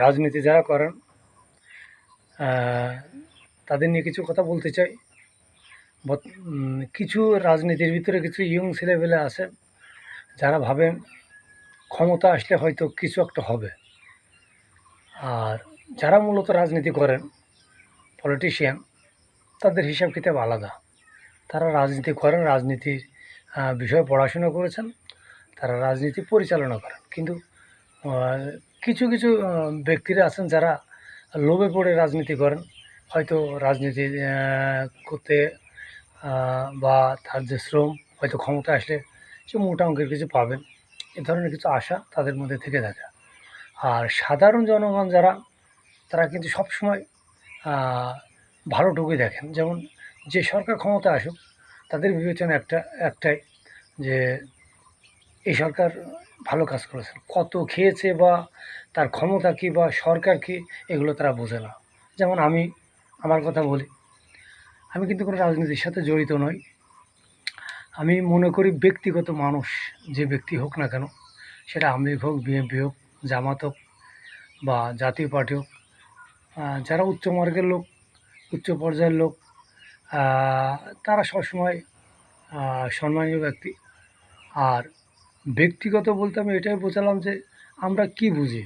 রাজনীতি যারা করেন তাদের নিয়ে কিছু কথা বলতে চাই। কিছু রাজনীতির ভিতরে কিছু ইয়ং ছেলেপেলে আছে যারা ভাবেন ক্ষমতা আসলে হয়তো কিছু একটা হবে। আর যারা মূলত রাজনীতি করেন, পলিটিশিয়ান, তাদের হিসাব কিতাব আলাদা। তারা রাজনীতি করেন, রাজনীতির বিষয়ে পড়াশোনা করেছেন, তারা রাজনীতি পরিচালনা করেন। কিন্তু কিছু কিছু ব্যক্তিরা আছেন যারা লোভে পড়ে রাজনীতি করেন। হয়তো রাজনীতি করতে বা তার যে শ্রম, হয়তো ক্ষমতা আসলে সে মোটা অঙ্কের কিছু পাবেন, এ ধরনের কিছু আশা তাদের মধ্যে থেকে থাকে। আর সাধারণ জনগণ যারা, তারা কিন্তু সবসময় ভালোটুকুই দেখেন। যেমন যে সরকার ক্ষমতা আসুক, তাদের বিবেচনা একটাই যে এই সরকার ভালো কাজ করেছেন। কত খেয়েছে বা তার ক্ষমতা কী বা সরকার কী, এগুলো তারা বোঝে না। যেমন আমি আমার কথা বলি, আমি কিন্তু কোনো রাজনীতির সাথে জড়িত নই। আমি মনে করি ব্যক্তিগত মানুষ যে ব্যক্তি হোক না কেন, সেটা আওয়ামী লীগ হোক, বিএনপি হোক, জামাত হোক বা জাতীয় পার্টি হোক, যারা উচ্চমার্গের লোক, উচ্চ পর্যায়ের লোক, তারা সবসময় সম্মানীয় ব্যক্তি। আর ব্যক্তিগত বলতে আমি এটাই বোঝালাম যে আমরা কি বুঝি,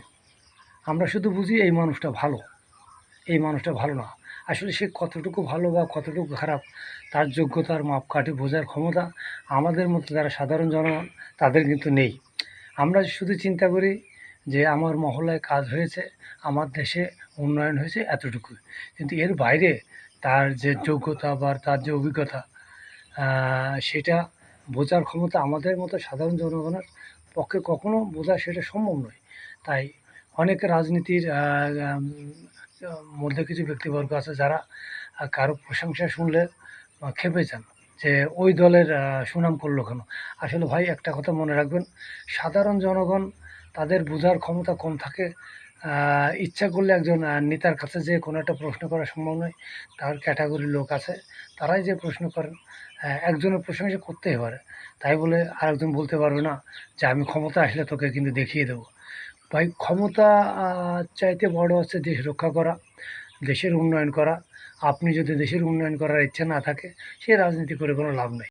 আমরা শুধু বুঝি এই মানুষটা ভালো, এই মানুষটা ভালো না। আসলে সে কতটুকু ভালো বা কতটুকু খারাপ, তার যোগ্যতার মাপকাঠি বোঝার ক্ষমতা আমাদের মতো যারা সাধারণ জনগণ, তাদের কিন্তু নেই। আমরা শুধু চিন্তা করি যে আমার মহল্লায় কাজ হয়েছে, আমার দেশে উন্নয়ন হয়েছে, এতটুকুই। কিন্তু এর বাইরে তার যে যোগ্যতা বা তার যে অভিজ্ঞতা, সেটা বোঝার ক্ষমতা আমাদের মতো সাধারণ জনগণের পক্ষে কখনো বোঝা সেটা সম্ভব নয়। তাই অনেক রাজনীতির মধ্যে কিছু ব্যক্তিবর্গ আছে যারা কারো প্রশংসা শুনলে ক্ষেপে যান যে ওই দলের সুনাম করলো কেন। আসলে ভাই, একটা কথা মনে রাখবেন, সাধারণ জনগণ, তাদের বোঝার ক্ষমতা কম থাকে। ইচ্ছা করলে একজন নেতার কাছে যে কোনো একটা প্রশ্ন করা সম্ভব নয়। তার ক্যাটাগরির লোক আছে, তারাই যে প্রশ্ন করেন। একজনের প্রশংসা করতেই পারে, তাই বলে আরেকজন বলতে পারবে না যে আমি ক্ষমতা আসলে তোকে কিন্তু দেখিয়ে দেবো। ভাই, ক্ষমতা চাইতে বড় হচ্ছে দেশ রক্ষা করা, দেশের উন্নয়ন করা। আপনি যদি দেশের উন্নয়ন করার ইচ্ছা না থাকে, সে রাজনীতি করে কোনো লাভ নেই।